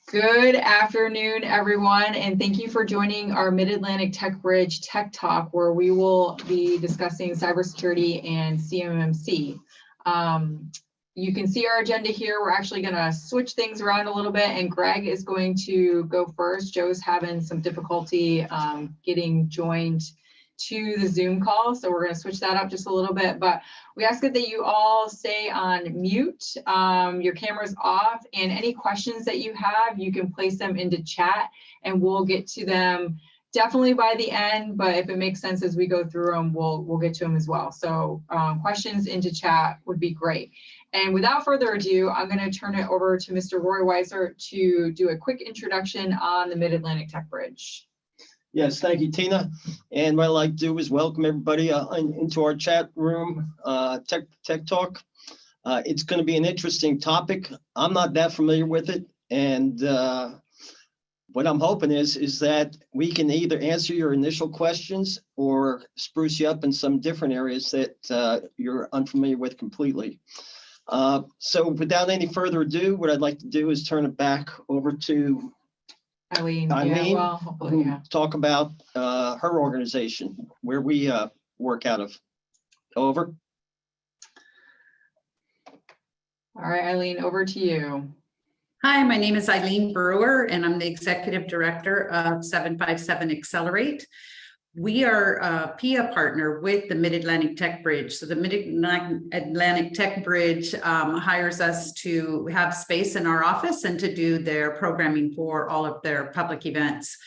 Good afternoon, everyone, and thank you for joining our Mid-Atlantic Tech Bridge Tech Talk, where we will be discussing cybersecurity and CMMC. You can see our agenda here. We're actually going to switch things around a little bit, and Greg is going to go first. Joe's having some difficulty getting joined to the Zoom call, so we're going to switch that up just a little bit, but we ask that you all stay on mute, your camera's off, and any questions that you have, you can place them into chat and we'll get to them definitely by the end, but if it makes sense as we go through them, we'll get to them as well. So questions into chat would be great. And without further ado, I'm going to turn it over to Mr. Roy Weiser to do a quick introduction on the Mid-Atlantic Tech Bridge. Yes, thank you, Tina. And what I'd like to do is welcome everybody into our chat room, Tech Talk. It's going to be an interesting topic. I'm not that familiar with it. And what I'm hoping is that we can either answer your initial questions or spruce you up in some different areas that you're unfamiliar with completely. So without any further ado, what I'd like to do is turn it back over to Eileen, talk about her organization, where we work out of. Over. All right, Eileen, over to you. Hi, my name is Eileen Brewer, and I'm the Executive Director of 757 Accelerate. We are a PIA partner with the Mid-Atlantic Tech Bridge. So the Mid-Atlantic Tech Bridge hires us to have space in our office and to do their programming for all of their public events.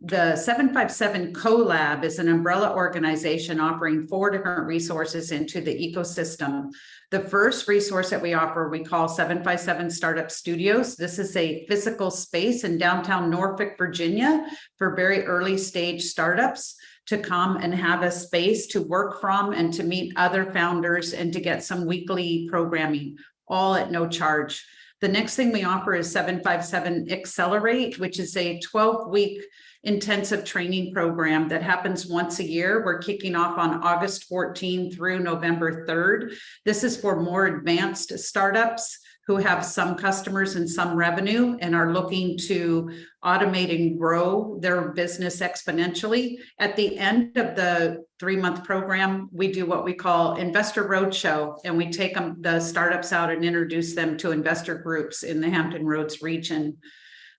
The 757 Collab is an umbrella organization offering 4 different resources into the ecosystem. The first resource that we offer, we call 757 Startup Studios. This is a physical space in downtown Norfolk, Virginia, for very early stage startups to come and have a space to work from and to meet other founders and to get some weekly programming, all at no charge. The next thing we offer is 757 Accelerate, which is a 12-week intensive training program that happens once a year. We're kicking off on August 14 through November 3rd. This is for more advanced startups who have some customers and some revenue and are looking to automate and grow their business exponentially. At the end of the 3-month program, we do what we call Investor Roadshow, and we take the startups out and introduce them to investor groups in the Hampton Roads region.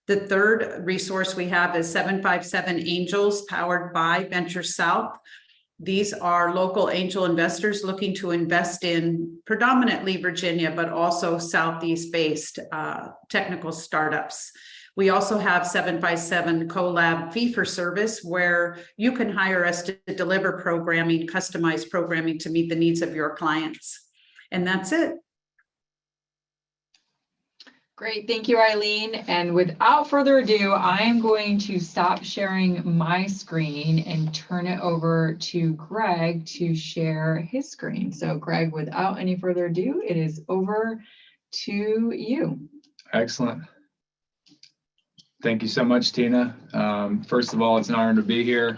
The third resource we have is 757 Angels, powered by Venture South. These are local angel investors looking to invest in predominantly Virginia, but also Southeast-based technical startups. We also have 757 Collab Fee for Service, where you can hire us to deliver programming, customized programming to meet the needs of your clients. And that's it. Great, thank you, Eileen. And without further ado, I'm going to stop sharing my screen and turn it over to Greg to share his screen. So Greg, without any further ado, it is over to you. Excellent. Thank you so much, Tina. First of all, it's an honor to be here.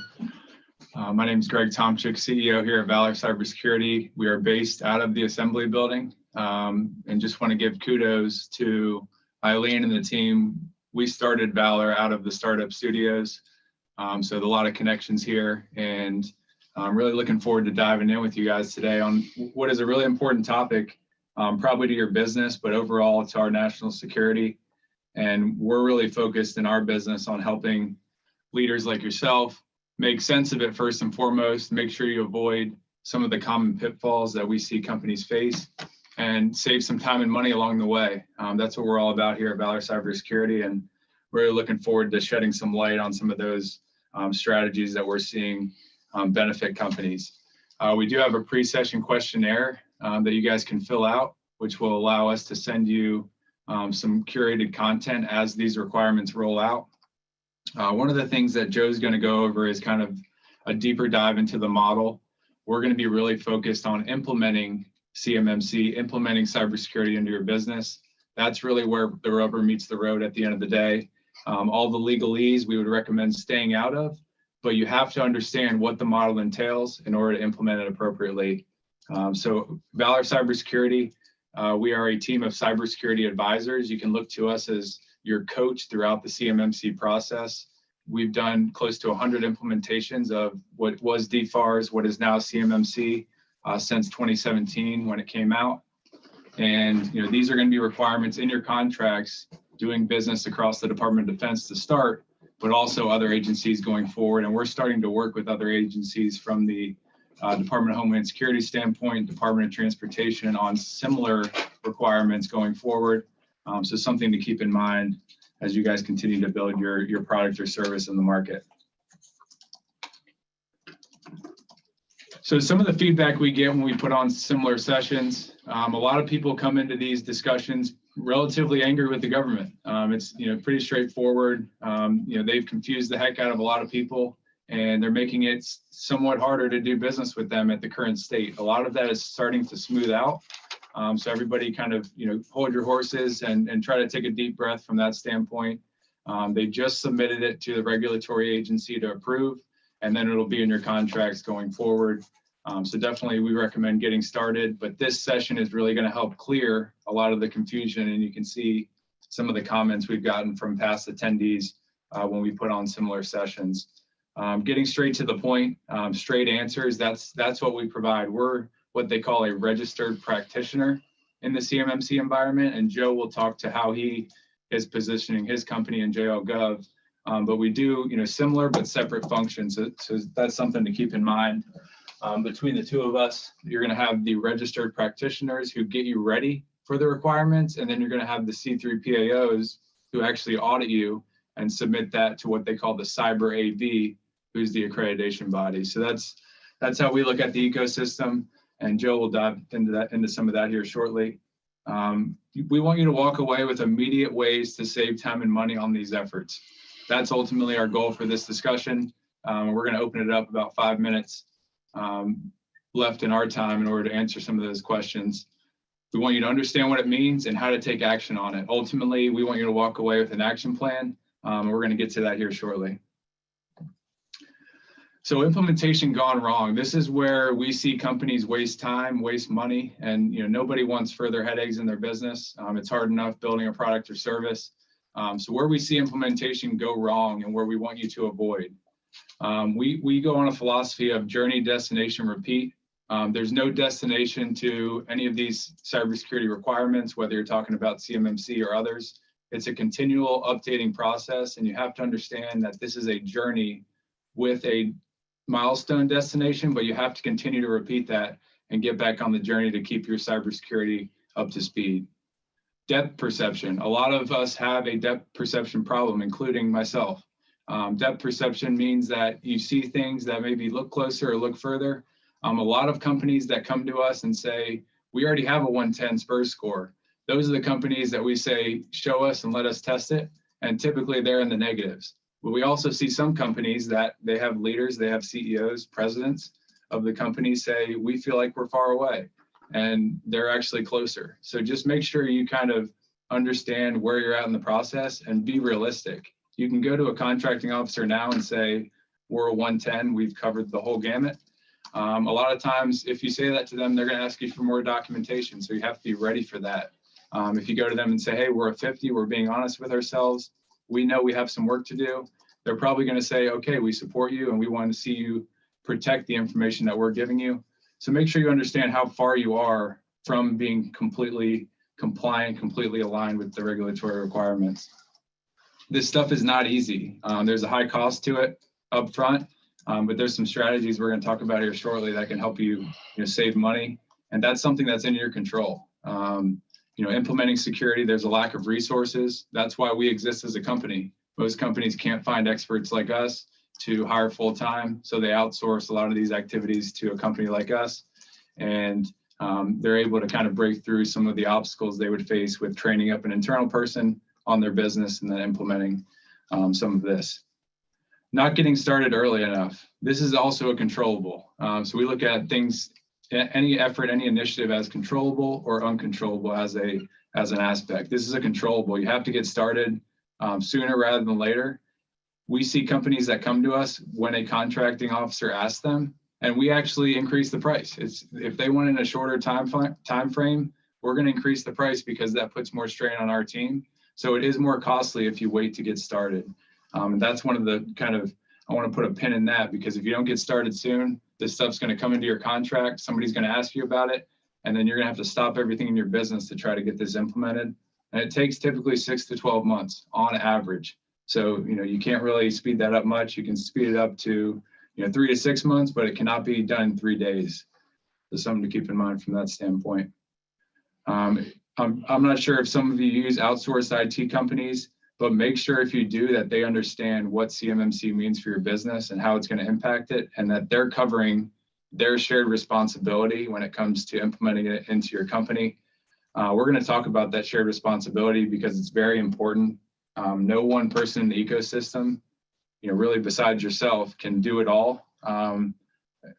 My name is Greg Tomchick, CEO here at Valor Cybersecurity. We are based out of the Assembly Building. And just want to give kudos to Eileen and the team. We started Valor out of the startup studios. So a lot of connections here, and I'm really looking forward to diving in with you guys today on what is a really important topic, probably to your business, but overall to our national security. And we're really focused in our business on helping leaders like yourself make sense of it first and foremost, make sure you avoid some of the common pitfalls that we see companies face, and save some time and money along the way. That's what we're all about here at Valor Cybersecurity, and really looking forward to shedding some light on some of those strategies that we're seeing benefit companies. We do have a pre-session questionnaire that you guys can fill out, which will allow us to send you some curated content as these requirements roll out. One of the things that Joe's going to go over is kind of a deeper dive into the model. We're going to be really focused on implementing CMMC, implementing cybersecurity into your business. That's really where the rubber meets the road at the end of the day. All the legalese we would recommend staying out of, but you have to understand what the model entails in order to implement it appropriately. So Valor Cybersecurity, we are a team of cybersecurity advisors. You can look to us as your coach throughout the CMMC process. We've done close to 100 implementations of what was DFARS, what is now CMMC, since 2017 when it came out. And these are going to be requirements in your contracts doing business across the Department of Defense to start, but also other agencies going forward. And we're starting to work with other agencies from the Department of Homeland Security standpoint, Department of Transportation on similar requirements going forward. So something to keep in mind as you guys continue to build your product or service in the market. So some of the feedback we get when we put on similar sessions, a lot of people come into these discussions relatively angry with the government. It's pretty straightforward. They've confused the heck out of a lot of people, and they're making it somewhat harder to do business with them at the current state. A lot of that is starting to smooth out. So everybody kind of, hold your horses and try to take a deep breath from that standpoint. They just submitted it to the regulatory agency to approve, and then it'll be in your contracts going forward. So definitely we recommend getting started, but this session is really going to help clear a lot of the confusion, and you can see some of the comments we've gotten from past attendees when we put on similar sessions. Getting straight to the point, straight answers, that's what we provide. We're what they call a registered practitioner in the CMMC environment, and Joe will talk to how he is positioning his company in JLGov. But we do, similar but separate functions. So that's something to keep in mind. Between the two of us, you're going to have the registered practitioners who get you ready for the requirements, and then you're going to have the C3PAOs who actually audit you and submit that to what they call the Cyber AV, who's the accreditation body. So that's how we look at the ecosystem, and Joe will dive into some of that here shortly. We want you to walk away with immediate ways to save time and money on these efforts. That's ultimately our goal for this discussion. We're going to open it up about 5 minutes left in our time in order to answer some of those questions. We want you to understand what it means and how to take action on it. Ultimately, we want you to walk away with an action plan. We're going to get to that here shortly. So implementation gone wrong. This is where we see companies waste time, waste money, and nobody wants further headaches in their business. It's hard enough building a product or service. So where we see implementation go wrong and where we want you to avoid. We go on a philosophy of journey, destination, repeat. There's no destination to any of these cybersecurity requirements, whether you're talking about CMMC or others. It's a continual updating process, and you have to understand that this is a journey with a milestone destination, but you have to continue to repeat that and get back on the journey to keep your cybersecurity up to speed. Depth perception. A lot of us have a depth perception problem, including myself. Depth perception means that you see things that maybe look closer or look further. A lot of companies that come to us and say, we already have a 110 SPURS score. Those are the companies that we say, show us and let us test it. And typically they're in the negatives. But we also see some companies that they have leaders, they have CEOs, presidents of the companies say, we feel like we're far away, and they're actually closer. So just make sure you kind of understand where you're at in the process and be realistic. You can go to a contracting officer now and say, we're a 110, we've covered the whole gamut. A lot of times, if you say that to them, they're going to ask you for more documentation. So you have to be ready for that. If you go to them and say, hey, we're a 50, we're being honest with ourselves, we know we have some work to do, they're probably going to say, okay, we support you and we want to see you protect the information that we're giving you. So make sure you understand how far you are from being completely compliant, completely aligned with the regulatory requirements. This stuff is not easy. There's a high cost to it up front, but there's some strategies we're going to talk about here shortly that can help you, save money. And that's something that's in your control. Implementing security, there's a lack of resources. That's why we exist as a company. Most companies can't find experts like us to hire full time. So they outsource a lot of these activities to a company like us. And they're able to kind of break through some of the obstacles they would face with training up an internal person on their business and then implementing some of this. Not getting started early enough. This is also a controllable. So we look at things, any effort, any initiative as controllable or uncontrollable as an aspect. This is a controllable. You have to get started sooner rather than later. We see companies that come to us when a contracting officer asks them, and we actually increase the price. If they want in a shorter time frame, we're going to increase the price because that puts more strain on our team. So it is more costly if you wait to get started. And that's one of the I want to put a pin in that, because if you don't get started soon, this stuff's going to come into your contract. Somebody's going to ask you about it, and then you're going to have to stop everything in your business to try to get this implemented. And it takes typically 6 to 12 months on average. So, you can't really speed that up much. You can speed it up to, 3 to 6 months, but it cannot be done in 3 days. So something to keep in mind from that standpoint. I'm not sure if some of you use outsourced IT companies, but make sure if you do that they understand what CMMC means for your business and how it's going to impact it, and that they're covering their shared responsibility when it comes to implementing it into your company. We're going to talk about that shared responsibility because it's very important. No one person in the ecosystem, really besides yourself, can do it all.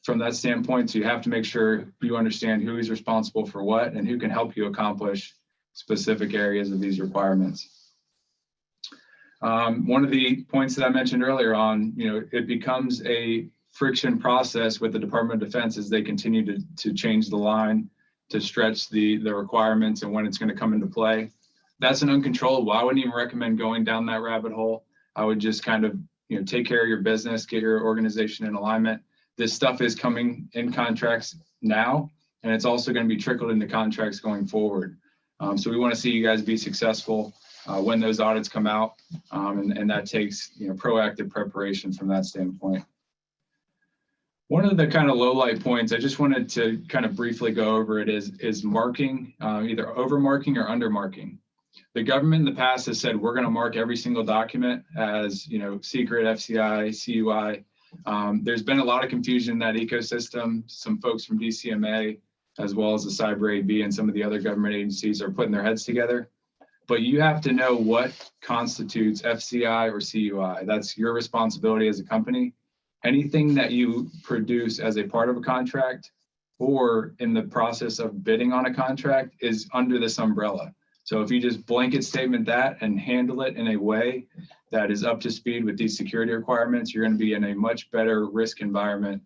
From that standpoint, so you have to make sure you understand who is responsible for what and who can help you accomplish specific areas of these requirements. One of the points that I mentioned earlier on, it becomes a friction process with the Department of Defense as they continue to change the line, to stretch the requirements and when it's going to come into play. That's an uncontrollable. I wouldn't even recommend going down that rabbit hole. I would just kind of, take care of your business, get your organization in alignment. This stuff is coming in contracts now, and it's also going to be trickled into contracts going forward. So we want to see you guys be successful when those audits come out, and that takes proactive preparation from that standpoint. One of the kind of low light points, I just wanted to kind of briefly go over it, is marking, either over marking or under marking. The government in the past has said we're going to mark every single document as secret, FCI, CUI. There's been a lot of confusion in that ecosystem. Some folks from DCMA, as well as the Cyber AB and some of the other government agencies, are putting their heads together. But you have to know what constitutes FCI or CUI. That's your responsibility as a company. Anything that you produce as a part of a contract or in the process of bidding on a contract is under this umbrella. So if you just blanket statement that and handle it in a way that is up to speed with these security requirements, you're going to be in a much better risk environment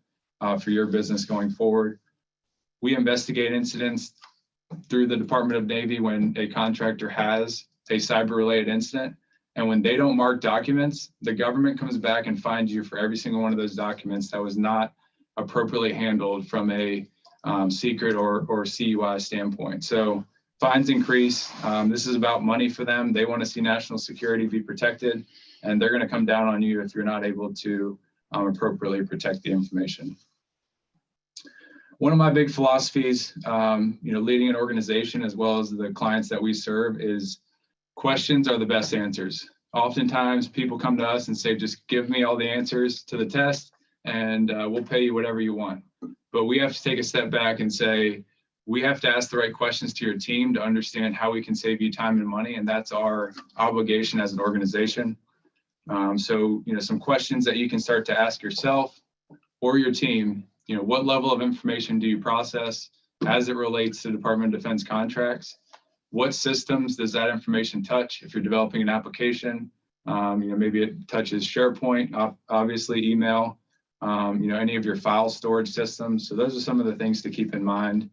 for your business going forward. We investigate incidents through the Department of Navy when a contractor has a cyber-related incident. And when they don't mark documents, the government comes back and fines you for every single one of those documents that was not appropriately handled from a secret or CUI standpoint. So fines increase. This is about money for them. They want to see national security be protected, and they're going to come down on you if you're not able to appropriately protect the information. One of my big philosophies, leading an organization as well as the clients that we serve, is questions are the best answers. Oftentimes people come to us and say, just give me all the answers to the test and we'll pay you whatever you want. But we have to take a step back and say, we have to ask the right questions to your team to understand how we can save you time and money. And that's our obligation as an organization. So, some questions that you can start to ask yourself or your team, what level of information do you process as it relates to Department of Defense contracts? What systems does that information touch? If you're developing an application, maybe it touches SharePoint, obviously email, any of your file storage systems. So those are some of the things to keep in mind.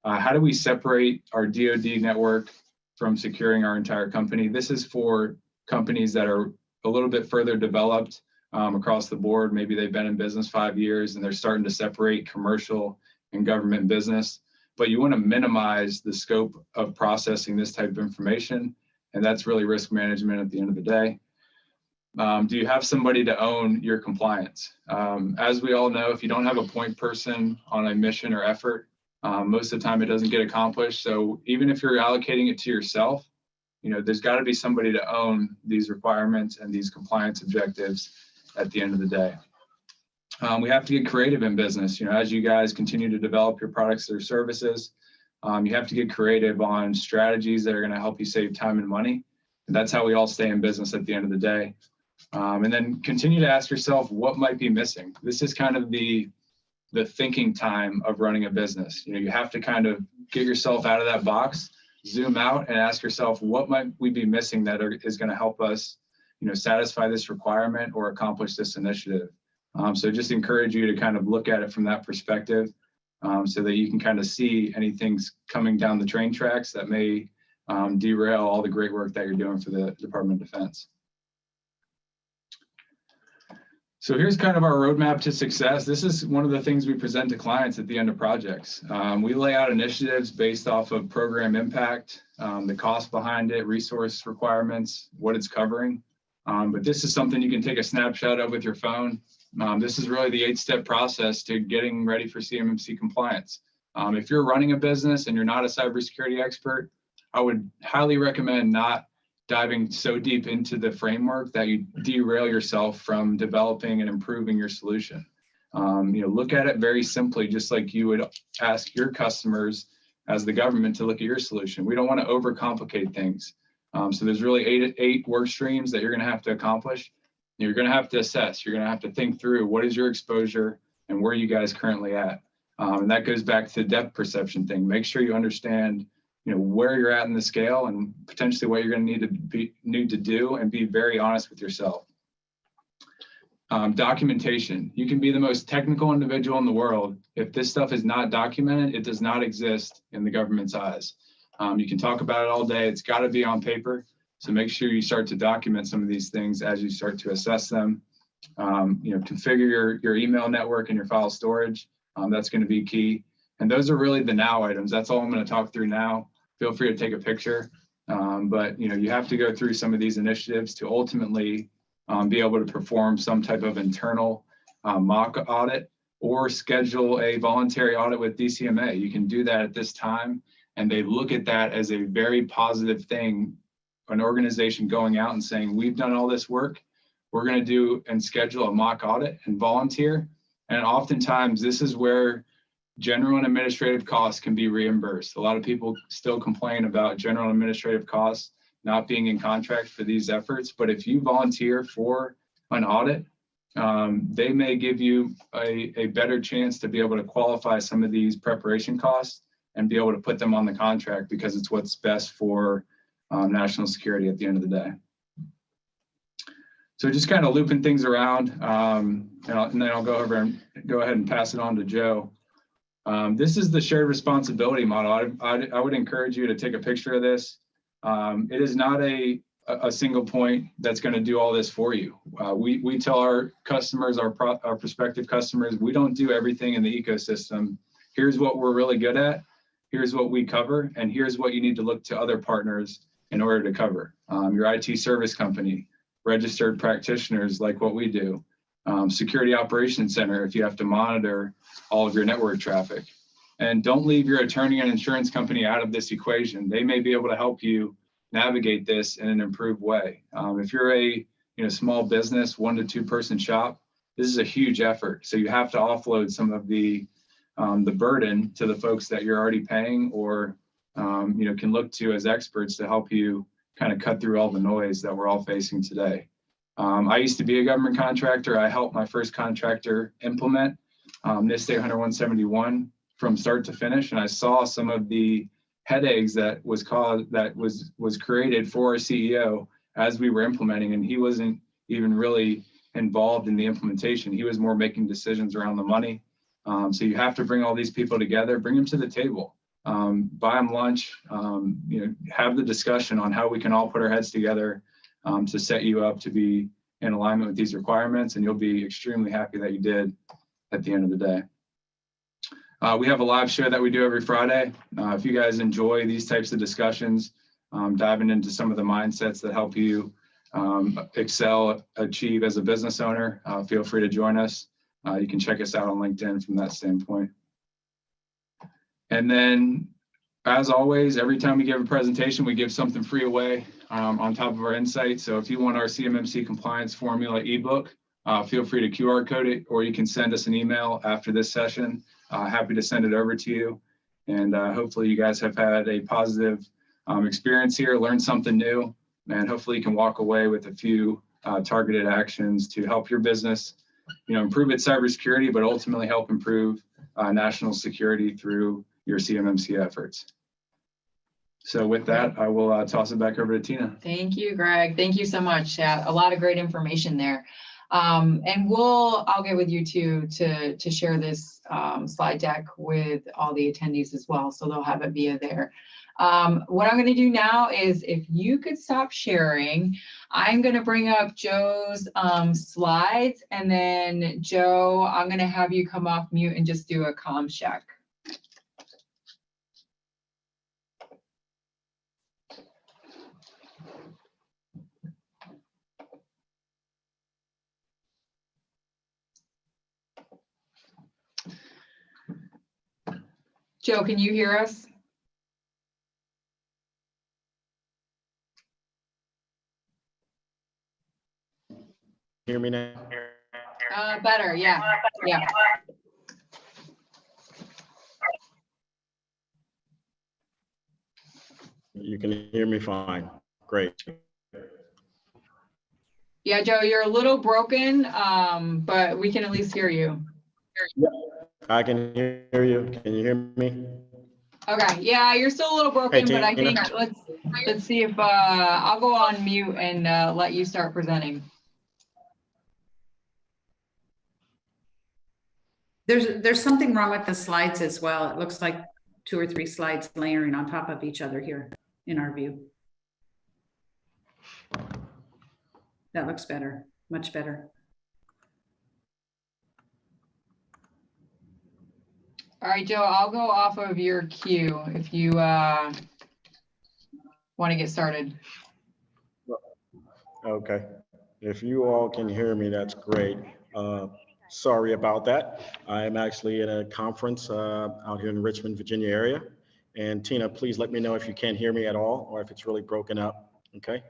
How do we separate our DoD network from securing our entire company? This is for companies that are a little bit further developed across the board. Maybe they've been in business 5 years and they're starting to separate commercial and government business. But you want to minimize the scope of processing this type of information. And that's really risk management at the end of the day. Do you have somebody to own your compliance? As we all know, if you don't have a point person on a mission or effort, most of the time it doesn't get accomplished. So even if you're allocating it to yourself, there's got to be somebody to own these requirements and these compliance objectives at the end of the day. We have to get creative in business. As you guys continue to develop your products or services, you have to get creative on strategies that are going to help you save time and money. And that's how we all stay in business at the end of the day. And then continue to ask yourself what might be missing. This is kind of the thinking time of running a business. You have to kind of get yourself out of that box, zoom out and ask yourself, what might we be missing that is going to help us, satisfy this requirement or accomplish this initiative. So just encourage you to kind of look at it from that perspective so that you can kind of see anything coming down the train tracks that may derail all the great work that you're doing for the Department of Defense. So here's kind of our roadmap to success. This is one of the things we present to clients at the end of projects. We lay out initiatives based off of program impact, the cost behind it, resource requirements, what it's covering. But this is something you can take a snapshot of with your phone. This is really the 8-step process to getting ready for CMMC compliance. If you're running a business and you're not a cybersecurity expert, I would highly recommend not diving so deep into the framework that you derail yourself from developing and improving your solution. Look at it very simply, just like you would ask your customers as the government to look at your solution. We don't want to overcomplicate things. So there's really eight work streams that you're going to have to accomplish. You're going to have to assess. You're going to have to think through what is your exposure and where are you guys currently at. And that goes back to the depth perception thing. Make sure you understand where you're at in the scale and potentially what you're going to need to do, and be very honest with yourself. Documentation. You can be the most technical individual in the world. If this stuff is not documented, it does not exist in the government's eyes. You can talk about it all day. It's got to be on paper. So make sure you start to document some of these things as you start to assess them. Configure your email network and your file storage. That's going to be key. And those are really the now items. That's all I'm going to talk through now. Feel free to take a picture. But you have to go through some of these initiatives to ultimately be able to perform some type of internal mock audit or schedule a voluntary audit with DCMA. You can do that at this time, and they look at that as a very positive thing. An organization going out and saying, we've done all this work, we're going to do and schedule a mock audit and volunteer. And oftentimes this is where general and administrative costs can be reimbursed. A lot of people still complain about general and administrative costs not being in contract for these efforts, but if you volunteer for an audit, they may give you a better chance to be able to qualify some of these preparation costs and be able to put them on the contract, because it's what's best for national security at the end of the day. So just kind of looping things around, and then I'll go ahead and pass it on to Joe. This is the shared responsibility model. I would encourage you to take a picture of this. It is not a single point that's going to do all this for you. We tell our customers, our prospective customers, we don't do everything in the ecosystem. Here's what we're really good at. Here's what we cover, and here's what you need to look to other partners in order to cover. Your IT service company, registered practitioners like what we do, security operations center if you have to monitor all of your network traffic. And don't leave your attorney and insurance company out of this equation. They may be able to help you navigate this in an improved way. If you're a small business, 1 to 2 person shop, this is a huge effort. So you have to offload some of the burden to the folks that you're already paying, or can look to as experts to help you kind of cut through all the noise that we're all facing today. I used to be a government contractor. I helped my first contractor implement NIST 800-171 from start to finish, and I saw some of the headaches that was created for our CEO as we were implementing, and he wasn't even really involved in the implementation. He was more making decisions around the money. So you have to bring all these people together, bring them to the table, buy them lunch, have the discussion on how we can all put our heads together to set you up to be in alignment with these requirements, and you'll be extremely happy that you did at the end of the day. We have a live show that we do every Friday. If you guys enjoy these types of discussions, diving into some of the mindsets that help you excel, achieve as a business owner, feel free to join us. You can check us out on LinkedIn from that standpoint. And then, as always, every time we give a presentation, we give something free away on top of our insight. So if you want our CMMC compliance formula ebook, feel free to QR code it, or you can send us an email after this session. Happy to send it over to you. And hopefully you guys have had a positive experience here, learned something new, and hopefully you can walk away with a few targeted actions to help your business, improve its cybersecurity, but ultimately help improve national security through your CMMC efforts. So with that, I will toss it back over to Tina. Thank you, Greg. Thank you so much. Yeah, a lot of great information there. And I'll get with you too to share this slide deck with all the attendees as well, so they'll have it via there. What I'm going to do now is, if you could stop sharing, I'm going to bring up Joe's slides, and then Joe, I'm going to have you come off mute and just do a comm check. Joe, can you hear us? Hear me now? Better, yeah. You can hear me fine. Great. Yeah, Joe, you're a little broken, but we can at least hear you. I can hear you. Can you hear me? Okay, yeah, you're still a little broken, but I think Tina. let's see if I'll go on mute and let you start presenting. There's something wrong with the slides as well. It looks like 2 or 3 slides layering on top of each other here in our view. That looks better, much better. All right, Joe, I'll go off of your queue if you want to get started. Okay. If you all can hear me, that's great. Sorry about that. I am actually at a conference out here in the Richmond, Virginia area. And Tina, please let me know if you can't hear me at all or if it's really broken up. Okay.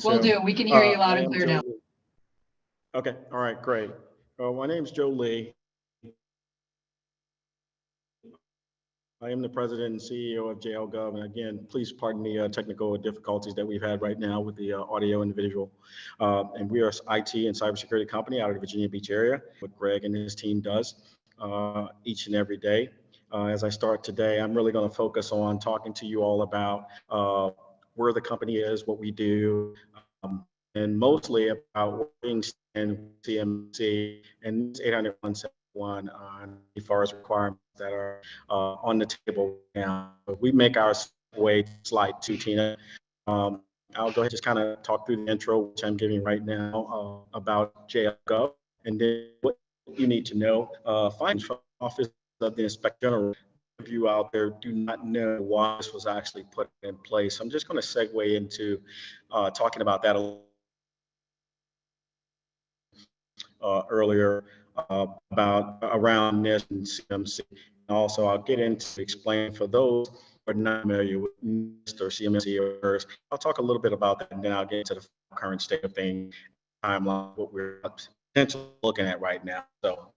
Will do. We can hear you loud and clear now. Okay. All right. Great. My name is Joe Lee. I am the president and CEO of JLGov. And again, please pardon the technical difficulties that we've had right now with the audio and the visual. And we are an IT and cybersecurity company out of the Virginia Beach area, what Greg and his team does each and every day. As I start today, I'm really going to focus on talking to you all about where the company is, what we do, and mostly about things in CMMC and 800.171 on the forest requirements that are on the table now. We make our way to slide 2, Tina. I'll go ahead and just kind of talk through the intro, which I'm giving right now about JLGov, and then what you need to know. Finance Office of the Inspector General. Of you out there do not know why this was actually put in place. I'm just going to segue into talking about that a little earlier about around NIST and CMMC. And also, I'll get into explain for those who are not familiar with NIST or CMMC. I'll talk a little bit about that, and then I'll get into the current state of things, timeline, what we're potentially looking at right now. So,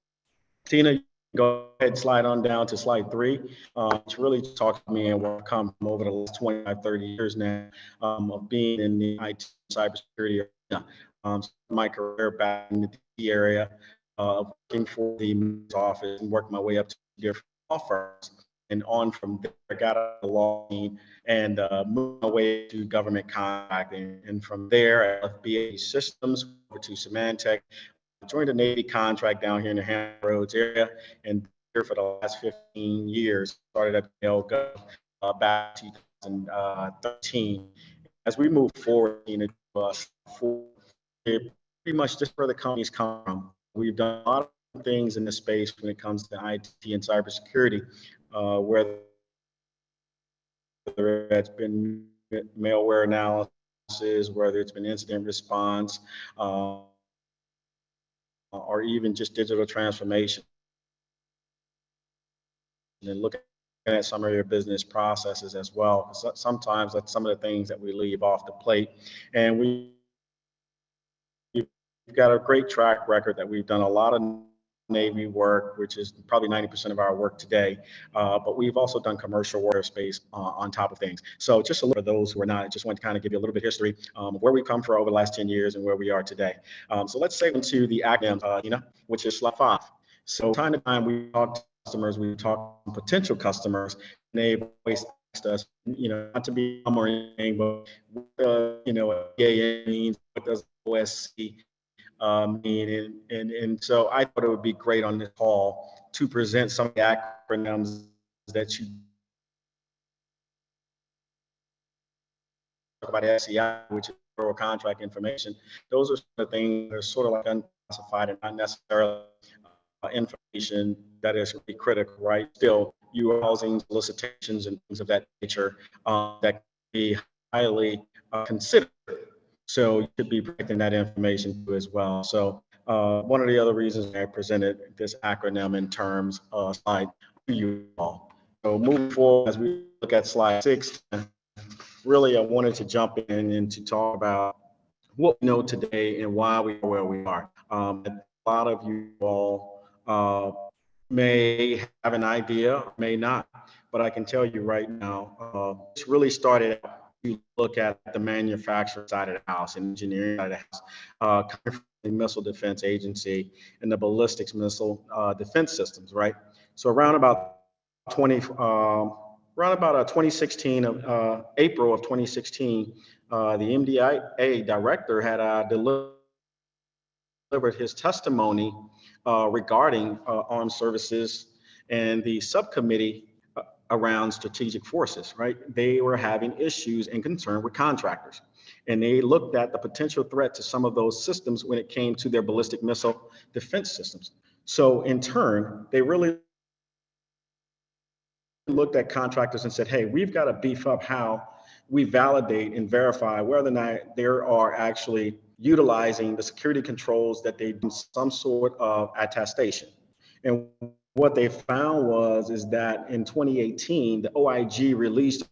Tina, go ahead, slide on down to slide 3, which really talks to me and where I've come from over the last 25, 30 years now of being in the IT cybersecurity arena. My career back in the area, working for the office and worked my way up to different law firms, and on from there, I got out of the law team and moved my way to government contracting. And from there, I left BA Systems over to Symantec. I joined a Navy contract down here in the Hampton Roads area, and here for the last 15 years, started at JLGov back in 2013. As we move forward, pretty much just where the company's come from. We've done a lot of things in this space when it comes to IT and cybersecurity, whether it's been malware analysis, whether it's been incident response, or even just digital transformation. And then looking at some of your business processes as well. Sometimes that's some of the things that we leave off the plate. And we've got a great track record that we've done a lot of Navy work, which is probably 90% of our work today. But we've also done commercial warfare space on top of things. So just a little for those who are not, I just want to kind of give you a little bit of history of where we come from over the last 10 years and where we are today. So let's say into the acronym, which is slide 5. So time to time we talk to customers, we talk to potential customers, and they always us, not to be dumb or anything, but what EAA means, what does OSC mean? And so I thought it would be great on this call to present some of the acronyms that you talk about, SCI, which is Federal Contract Information. Those are the things that are sort of like unclassified and not necessarily information that is really critical, right? Still, you are housing solicitations and things of that nature that can be highly considered. So you should be protecting that information too as well. So one of the other reasons I presented this acronym in terms of slide to you all. So moving forward, as we look at slide 6, really I wanted to jump in and to talk about what we know today and why we are where we are. A lot of you all may have an idea, may not, but I can tell you right now, it's really started out. You look at the manufacturer side of the house and engineering side of the house, coming from the Missile Defense Agency and the ballistics missile defense systems, right? So around about 2016, April of 2016, the MDA director had delivered his testimony regarding armed services and the subcommittee around strategic forces, right? They were having issues and concern with contractors. And they looked at the potential threat to some of those systems when it came to their ballistic missile defense systems. So in turn, they really looked at contractors and said, hey, we've got to beef up how we validate and verify whether or not there are actually utilizing the security controls that they do some sort of attestation. And what they found is that in 2018, the OIG released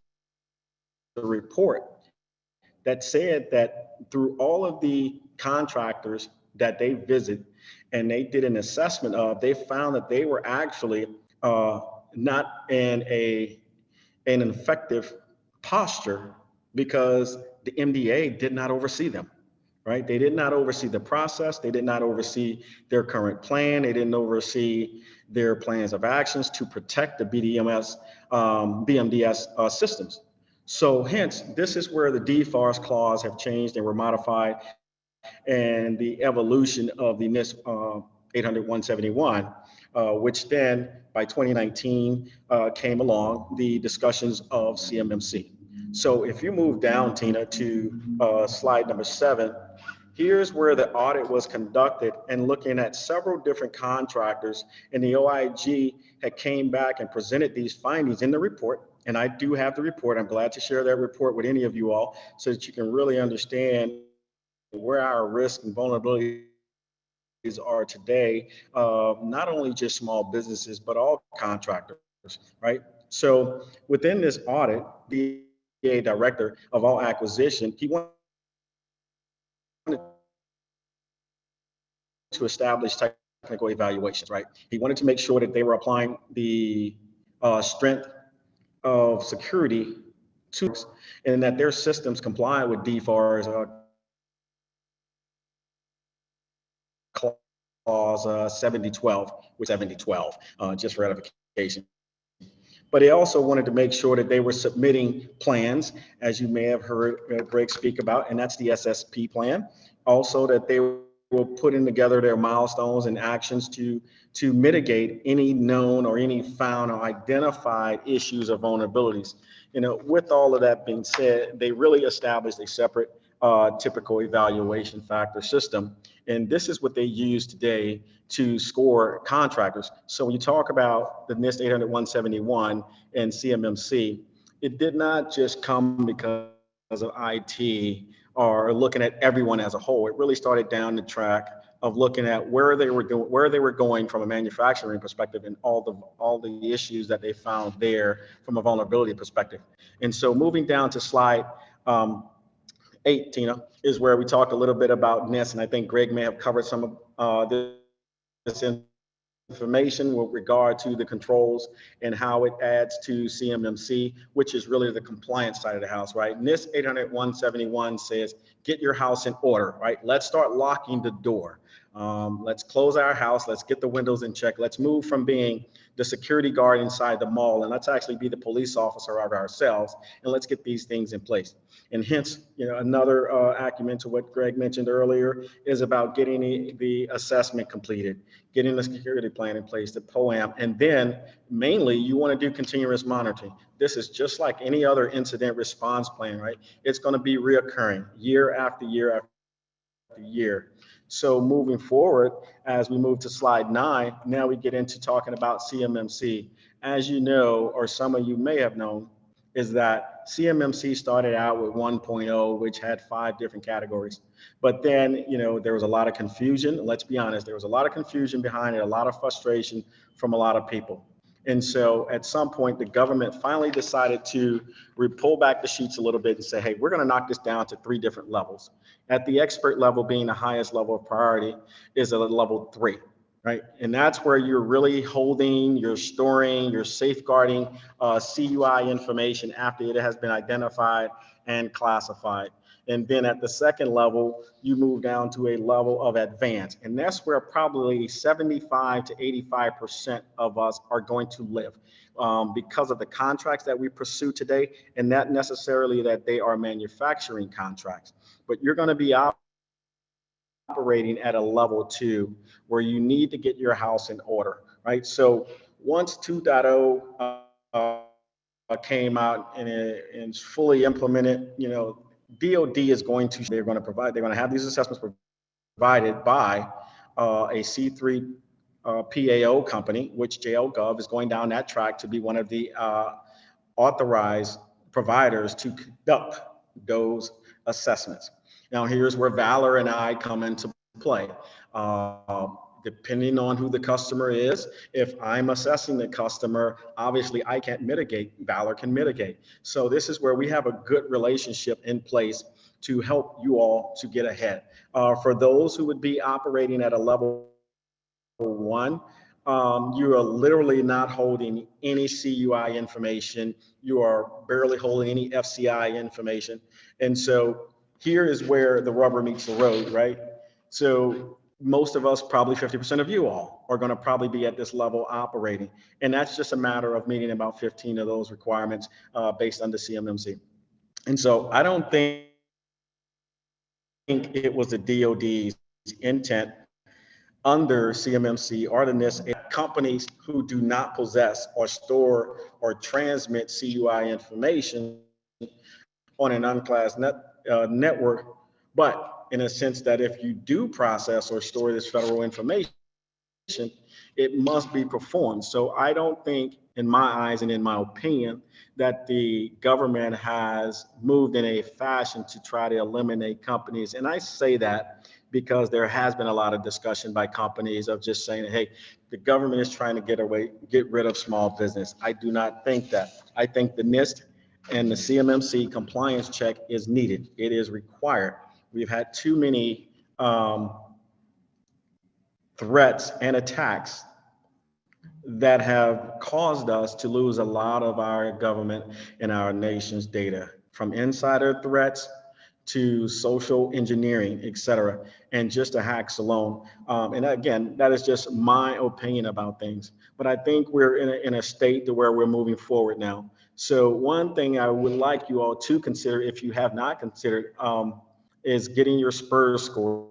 a report that said that through all of the contractors that they visit and they did an assessment of, they found that they were actually not in an effective posture because the MDA did not oversee them. Right? They did not oversee the process. They did not oversee their current plan. They didn't oversee their plans of actions to protect the BMDS systems. So hence, this is where the DFARS clause have changed and were modified, and the evolution of the NIST 800-171, which then by 2019 came along the discussions of CMMC. So if you move down, Tina, to slide number 7, here's where the audit was conducted and looking at several different contractors, and the OIG had came back and presented these findings in the report. And I do have the report. I'm glad to share that report with any of you all so that you can really understand where our risks and vulnerabilities are today, not only just small businesses, but all contractors, right? So within this audit, the director of all acquisition, he wanted to establish technical evaluations, right? He wanted to make sure that they were applying the strength of security to, and that their systems comply with DFARS clause 7012, with 7012, just for ratification. But he also wanted to make sure that they were submitting plans, as you may have heard Greg speak about, and that's the SSP plan. Also that they were putting together their milestones and actions to mitigate any known or any found or identified issues or vulnerabilities. With all of that being said, they really established a separate typical evaluation factor system. And this is what they use today to score contractors. So when you talk about the NIST 800-171 and CMMC, it did not just come because of IT or looking at everyone as a whole. It really started down the track of looking at where they were going from a manufacturing perspective and all the issues that they found there from a vulnerability perspective. And so moving down to slide 8, Tina, is where we talked a little bit about NIST, and I think Greg may have covered some of this information with regard to the controls and how it adds to CMMC, which is really the compliance side of the house, right? NIST 800-171 says, get your house in order, right? Let's start locking the door. Let's close our house. Let's get the windows in check. Let's move from being the security guard inside the mall, and let's actually be the police officer of ourselves, and let's get these things in place. And hence, another acumen to what Greg mentioned earlier is about getting the assessment completed, getting the security plan in place, the POAM, and then mainly you want to do continuous monitoring. This is just like any other incident response plan, right? It's going to be reoccurring year after year after year. So moving forward, as we move to slide 9, now we get into talking about CMMC. As you know, or some of you may have known, is that CMMC started out with 1.0, which had 5 different categories. But then, there was a lot of confusion. Let's be honest, there was a lot of confusion behind it, a lot of frustration from a lot of people. And so at some point, the government finally decided to pull back the sheets a little bit and say, hey, we're going to knock this down to 3 different levels. At the expert level, being the highest level of priority, is a level 3, right? And that's where you're really holding, you're storing, you're safeguarding CUI information after it has been identified and classified. And then at the second level, you move down to a level of advanced. And that's where probably 75 to 85% of us are going to live because of the contracts that we pursue today, and not necessarily that they are manufacturing contracts, but you're going to be operating at a level 2 where you need to get your house in order, right? So once 2.0 came out and it's fully implemented, DOD is going to, they're going to have these assessments provided by a C3 PAO company, which JLGov is going down that track to be one of the authorized providers to conduct those assessments. Now, here's where Valor and I come into play. Depending on who the customer is, if I'm assessing the customer, obviously I can't mitigate, Valor can mitigate. So this is where we have a good relationship in place to help you all to get ahead. For those who would be operating at a level 1, you are literally not holding any CUI information. You are barely holding any FCI information. And so here is where the rubber meets the road, right? So most of us, probably 50% of you all, are going to probably be at this level operating. And that's just a matter of meeting about 15 of those requirements based on the CMMC. And so I don't think it was the DOD's intent under CMMC or the NIST, companies who do not possess or store or transmit CUI information on an unclassed network, but in a sense that if you do process or store this federal information, it must be performed. So I don't think, in my eyes and in my opinion, that the government has moved in a fashion to try to eliminate companies. And I say that because there has been a lot of discussion by companies of just saying, hey, the government is trying to get rid of small business. I do not think that. I think the NIST and the CMMC compliance check is needed. It is required. We've had too many threats and attacks that have caused us to lose a lot of our government and our nation's data, from insider threats to social engineering, et cetera, and just the hacks alone. And again, that is just my opinion about things. But I think we're in a state to where we're moving forward now. So one thing I would like you all to consider, if you have not considered, is getting your SPURS score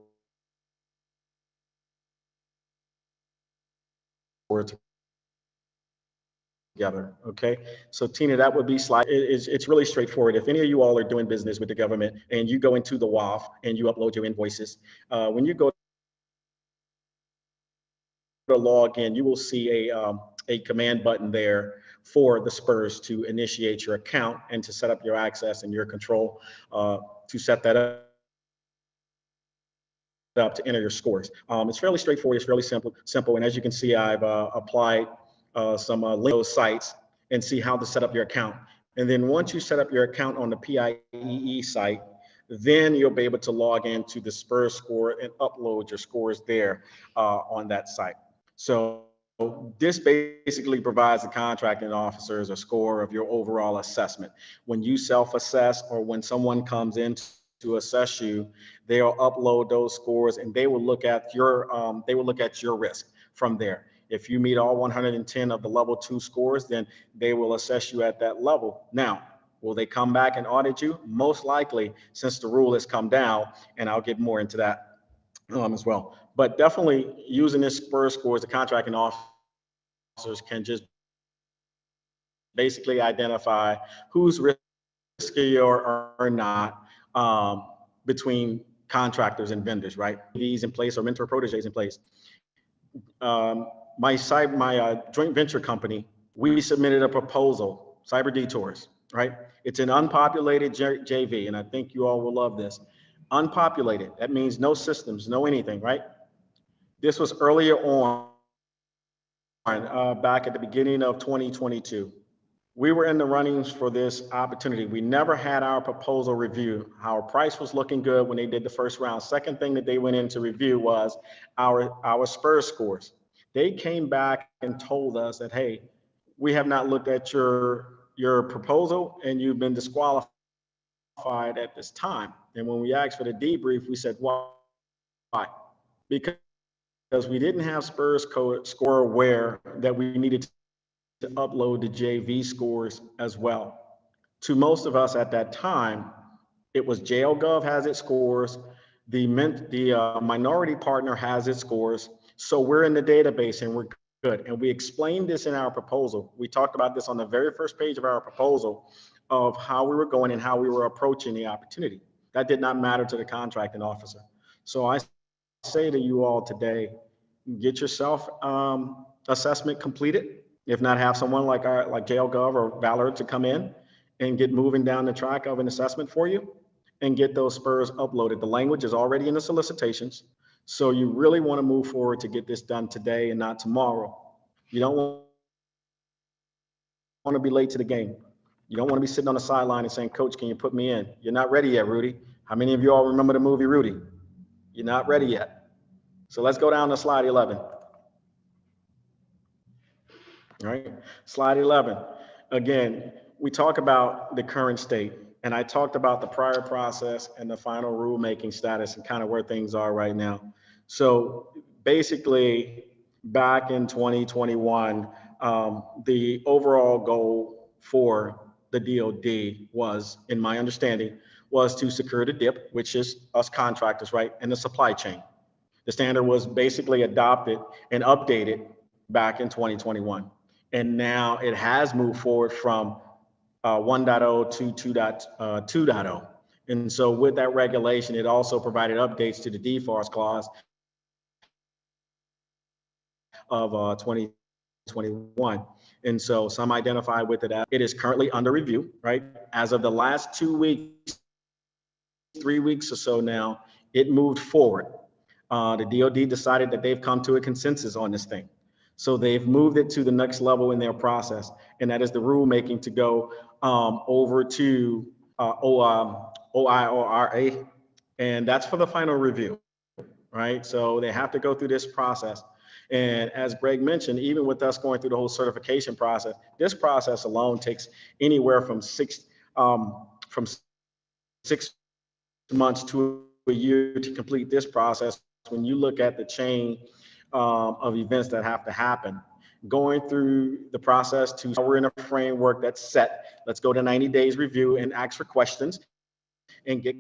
together. Okay, so Tina, that would be slide. It's really straightforward. If any of you all are doing business with the government and you go into the WAF and you upload your invoices, when you go to log in, you will see a command button there for the SPURS to initiate your account and to set up your access and your control to set that up to enter your scores. It's fairly straightforward. It's fairly simple. And as you can see, I've applied some links sites and see how to set up your account. And then once you set up your account on the PIEE site, then you'll be able to log into the SPURS score and upload your scores there on that site. So this basically provides the contracting officers a score of your overall assessment. When you self-assess or when someone comes in to assess you, they'll upload those scores and they will look at your risk from there. If you meet all 110 of the level 2 scores, then they will assess you at that level. Now, will they come back and audit you? Most likely, since the rule has come down, and I'll get more into that as well. But definitely using this SPURS scores, the contracting officers can just basically identify who's risky or not between contractors and vendors, right? These in place or mentor proteges in place. My joint venture company, we submitted a proposal, Cyber Detours, right? It's an unpopulated JV, and I think you all will love this. Unpopulated, that means no systems, no anything, right? This was earlier on, back at the beginning of 2022. We were in the runnings for this opportunity. We never had our proposal review. Our price was looking good when they did the first round. Second thing that they went in to review was our SPURS scores. They came back and told us that, hey, we have not looked at your proposal and you've been disqualified at this time. And when we asked for the debrief, we said, why? Because we didn't have SPURS score aware that we needed to upload the JV scores as well. To most of us at that time, it was JLGov has its scores, the minority partner has its scores, so we're in the database and we're good. And we explained this in our proposal. We talked about this on the very first page of our proposal of how we were going and how we were approaching the opportunity. That did not matter to the contracting officer. So I say to you all today, get your self assessment completed. If not, have someone like JLGov or Valor to come in and get moving down the track of an assessment for you and get those SPURS uploaded. The language is already in the solicitations. So you really want to move forward to get this done today and not tomorrow. You don't want to be late to the game. You don't want to be sitting on the sideline and saying, Coach, can you put me in? You're not ready yet, Rudy. How many of you all remember the movie Rudy? You're not ready yet. So let's go down to slide 11. All right, slide 11. Again, we talk about the current state, and I talked about the prior process and the final rulemaking status and kind of where things are right now. So basically, back in 2021, the overall goal for the DoD was, in my understanding, was to secure the DIP, which is us contractors, right, and the supply chain. The standard was basically adopted and updated back in 2021. And now it has moved forward from 1.0 to 2.0. And so with that regulation, it also provided updates to the DFARS clause of 2021. And so some identify with it as it is currently under review, right? As of the last 2 weeks, 3 weeks or so now, it moved forward. The DoD decided that they've come to a consensus on this thing. So they've moved it to the next level in their process, and that is the rulemaking to go over to OIRA, and that's for the final review, right? So they have to go through this process. And as Greg mentioned, even with us going through the whole certification process, this process alone takes anywhere from 6 months to a year to complete this process. When you look at the chain of events that have to happen, going through the process to we're in a framework that's set. Let's go to 90 days review and ask for questions and get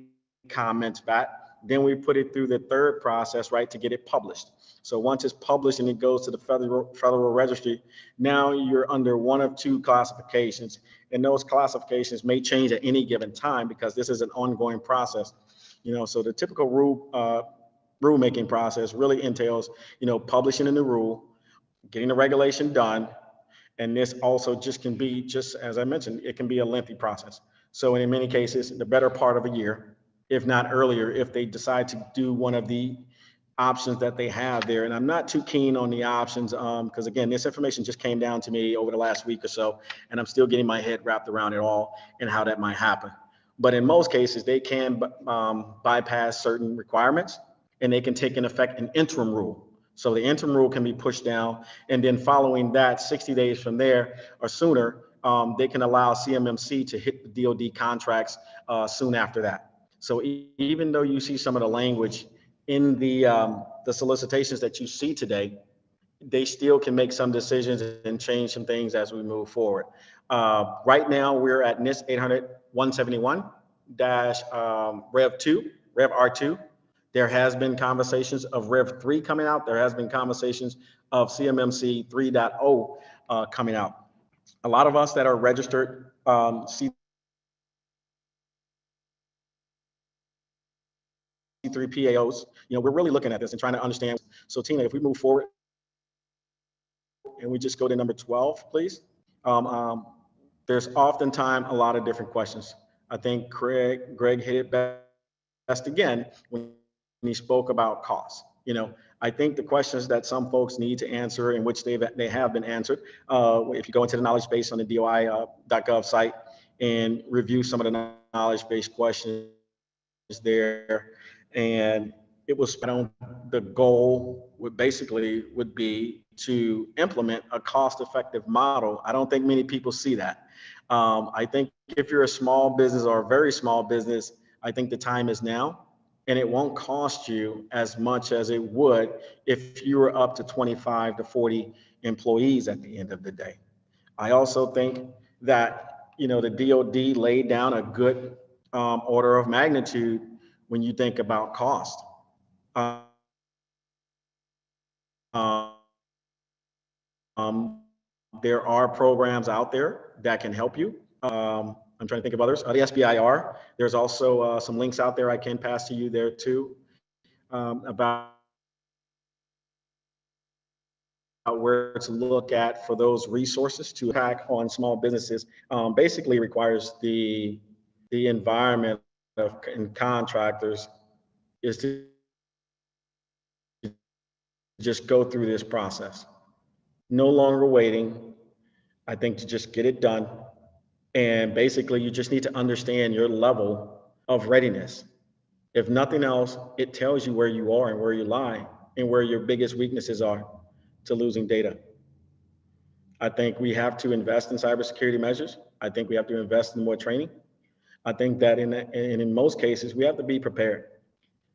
comments back. Then we put it through the third process, right, to get it published. So once it's published and it goes to the federal registry, now you're under one of two classifications, and those classifications may change at any given time because this is an ongoing process. You know, so the typical rulemaking process really entails, you know, publishing in the rule, getting the regulation done, and this also can be, just as I mentioned, it can be a lengthy process. So in many cases, the better part of a year, if not earlier, if they decide to do one of the options that they have there. And I'm not too keen on the options because again, this information just came down to me over the last week or so, and I'm still getting my head wrapped around it all and how that might happen. But in most cases, they can bypass certain requirements, and they can take in effect an interim rule. So the interim rule can be pushed down, and then following that, 60 days from there or sooner, they can allow CMMC to hit the DoD contracts soon after that. So even though you see some of the language in the solicitations that you see today, they still can make some decisions and change some things as we move forward. Right now, we're at NIST 800-171-Rev R2. There has been conversations of Rev 3 coming out. There has been conversations of CMMC 3.0 coming out. A lot of us that are registered C3PAOs, we're really looking at this and trying to understand. So Tina, if we move forward and we just go to number 12, please. There's oftentimes a lot of different questions. I think Greg hit it best again when he spoke about cost. I think the questions that some folks need to answer, in which they have been answered, if you go into the knowledge base on the DOI.gov site and review some of the knowledge base questions there, and it was the goal would be to implement a cost-effective model. I don't think many people see that. I think if you're a small business or a very small business, I think the time is now, and it won't cost you as much as it would if you were up to 25 to 40 employees at the end of the day. I also think that, the DoD laid down a good order of magnitude when you think about cost. There are programs out there that can help you. I'm trying to think of others. The SBIR, there's also some links out there I can pass to you there too, about where to look at for those resources to hack on small businesses. Basically requires the environment and contractors is to just go through this process. No longer waiting, I think, to just get it done. And basically, you just need to understand your level of readiness. If nothing else, it tells you where you are and where you lie and where your biggest weaknesses are to losing data. I think we have to invest in cybersecurity measures. I think we have to invest in more training. I think that in most cases, we have to be prepared.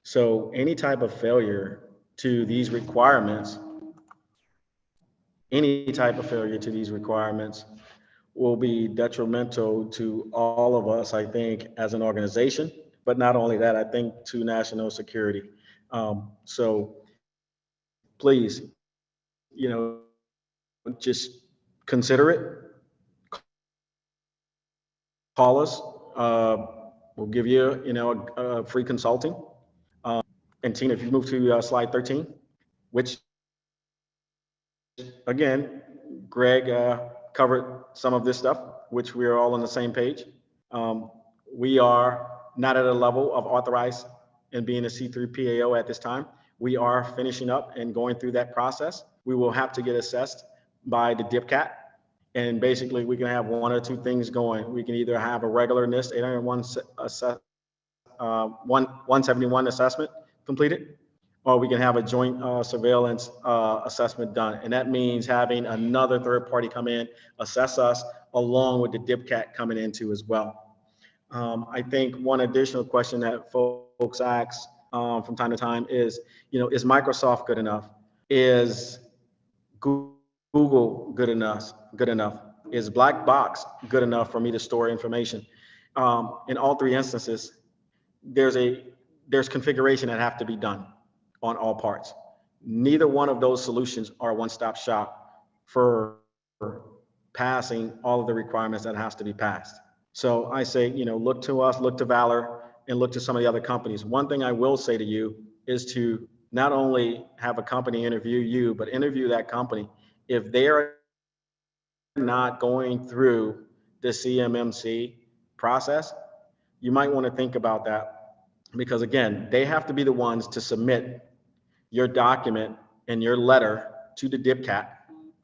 So any type of failure to these requirements, will be detrimental to all of us, I think, as an organization. But not only that, I think to national security. So please, just consider it. Call us. We'll give you, a free consulting. And Tina, if you move to slide 13, which again, Greg covered some of this stuff, which we are all on the same page. We are not at a level of authorized and being a C3PAO at this time. We are finishing up and going through that process. We will have to get assessed by the DIPCAT. And basically, we can have one or two things going. We can either have a regular NIST 171 assessment completed, or we can have a joint surveillance assessment done. And that means having another third party come in, assess us, along with the DIPCAT coming into as well. I think one additional question that folks ask from time to time is, is Microsoft good enough? Is Google good enough? Is Black Box good enough for me to store information? In all three instances, there's configuration that have to be done on all parts. Neither one of those solutions are a one-stop shop for passing all of the requirements that has to be passed. So I say, look to us, look to Valor, and look to some of the other companies. One thing I will say to you is to not only have a company interview you, but interview that company. If they're not going through the CMMC process, you might want to think about that, because again, they have to be the ones to submit your document and your letter to the DIPCAT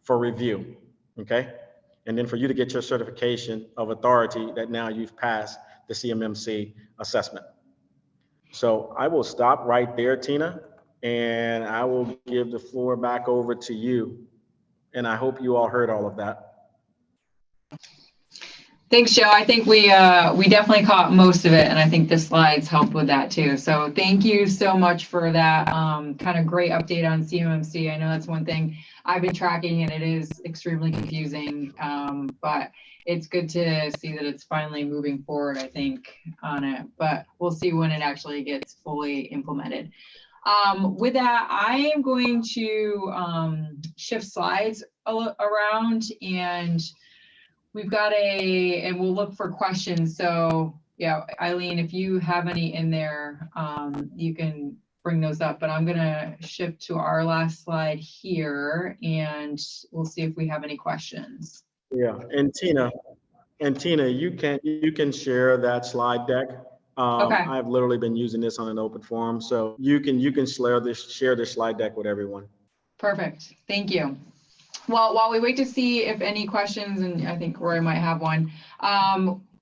for review, okay? And then for you to get your certification of authority that now you've passed the CMMC assessment. So I will stop right there, Tina, and I will give the floor back over to you. And I hope you all heard all of that. Thanks, Joe. I think we definitely caught most of it, and I think the slides helped with that too. So thank you so much for that kind of great update on CMMC. I know that's one thing I've been tracking, and it is extremely confusing, but it's good to see that it's finally moving forward, I think, on it. But we'll see when it actually gets fully implemented. With that, I am going to shift slides around, and we've got and we'll look for questions. So yeah, Eileen, if you have any in there, you can bring those up, but I'm gonna shift to our last slide here, and we'll see if we have any questions. Yeah, and Tina, you can share that slide deck. Okay. I've literally been using this on an open forum, so you can share this slide deck with everyone. Perfect. Thank you. Well, while we wait to see if any questions, and I think Roy might have one,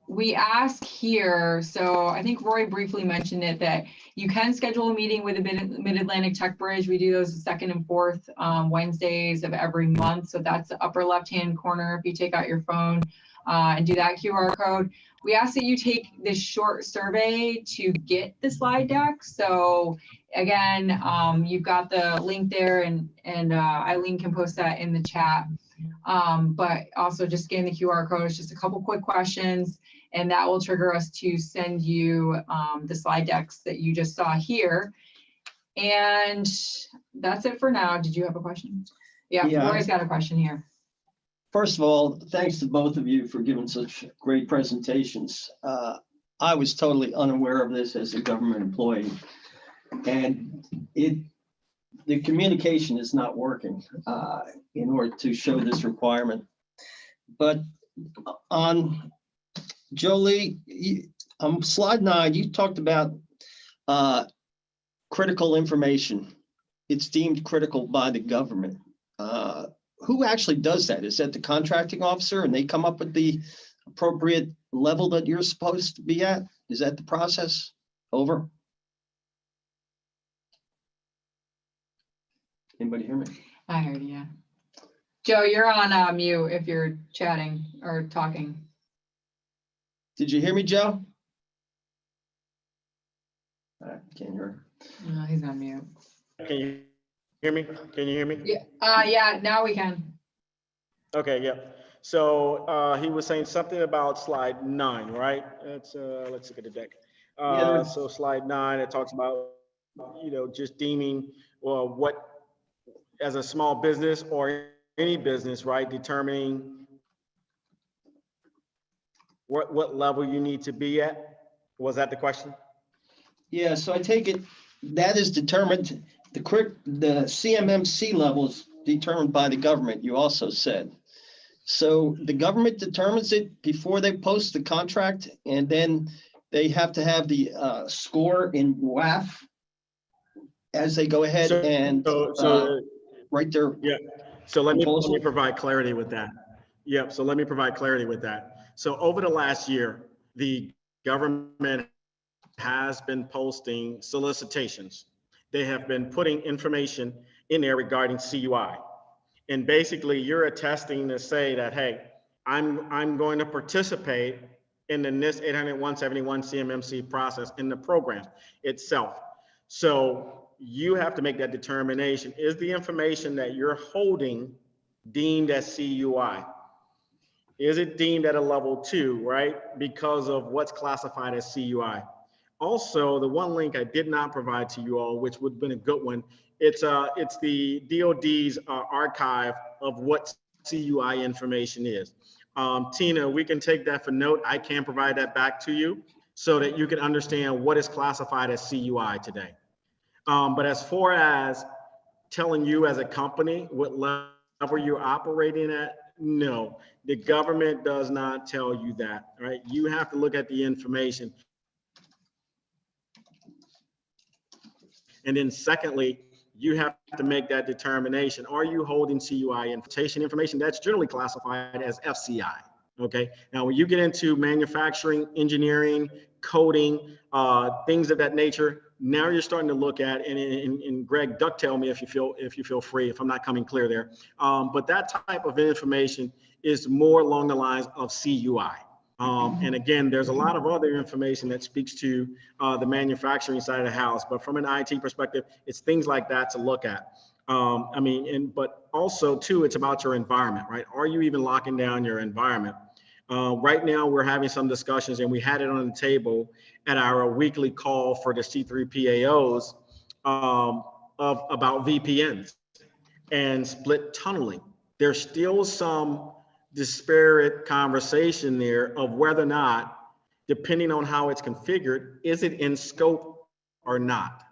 we ask here, so I think Roy briefly mentioned it, that you can schedule a meeting with the Mid-Atlantic Tech Bridge. We do those the second and fourth Wednesdays of every month. So that's the upper left-hand corner if you take out your phone and do that QR code. We ask that you take this short survey to get the slide deck. So again, you've got the link there, and Eileen can post that in the chat. But also just scan the QR code. It's just a couple quick questions, and that will trigger us to send you the slide decks that you just saw here. And that's it for now. Did you have a question? Yeah. Roy's got a question here. First of all, thanks to both of you for giving such great presentations. I was totally unaware of this as a government employee, and the communication is not working in order to show this requirement. But on Jolie, on slide 9, you talked about critical information. It's deemed critical by the government. Who actually does that? Is that the contracting officer, and they come up with the appropriate level that you're supposed to be at? Is that the process? Over. Anybody hear me? I heard you. Yeah. Joe, you're on mute if you're chatting or talking. Did you hear me, Joe? I can't hear. No, he's on mute. Can you hear me? Can you hear me? Yeah. Yeah. Now we can. Okay. Yeah. So he was saying something about slide 9, right? Let's look at the deck. So slide 9, it talks about, just deeming what, as a small business or any business, right, determining what level you need to be at. Was that the question? Yeah, so I take it that is determined, the CMMC level is determined by the government, you also said. So the government determines it before they post the contract, and then they have to have the score in WAF as they go ahead write their yeah. So let me provide clarity with that. Yep. So let me provide clarity with that. So over the last year, the government has been posting solicitations. They have been putting information in there regarding CUI. And basically you're attesting to say that, hey, I'm going to participate in the NIST 800-171 CMMC process in the program itself. So you have to make that determination. Is the information that you're holding deemed as CUI? Is it deemed at a level 2, right? Because of what's classified as CUI. Also, the one link I did not provide to you all, which would have been a good one, it's the DoD's archive of what CUI information is. Tina, we can take that for note. I can provide that back to you so that you can understand what is classified as CUI today. But as far as telling you as a company what level you're operating at, no, the government does not tell you that, right? You have to look at the information. And then secondly, you have to make that determination. Are you holding CUI information? That's generally classified as FCI, okay? Now, when you get into manufacturing, engineering, coding, things of that nature, now you're starting to look at, and Greg, ducktail me if you feel free, if I'm not coming clear there. But that type of information is more along the lines of CUI. And again, there's a lot of other information that speaks to the manufacturing side of the house, but from an IT perspective, it's things like that to look at. But also too, it's about your environment, right? Are you even locking down your environment? Right now, we're having some discussions, and we had it on the table at our weekly call for the C3PAOs about VPNs and split tunneling. There's still some disparate conversation there of whether or not, depending on how it's configured, is it in scope or not?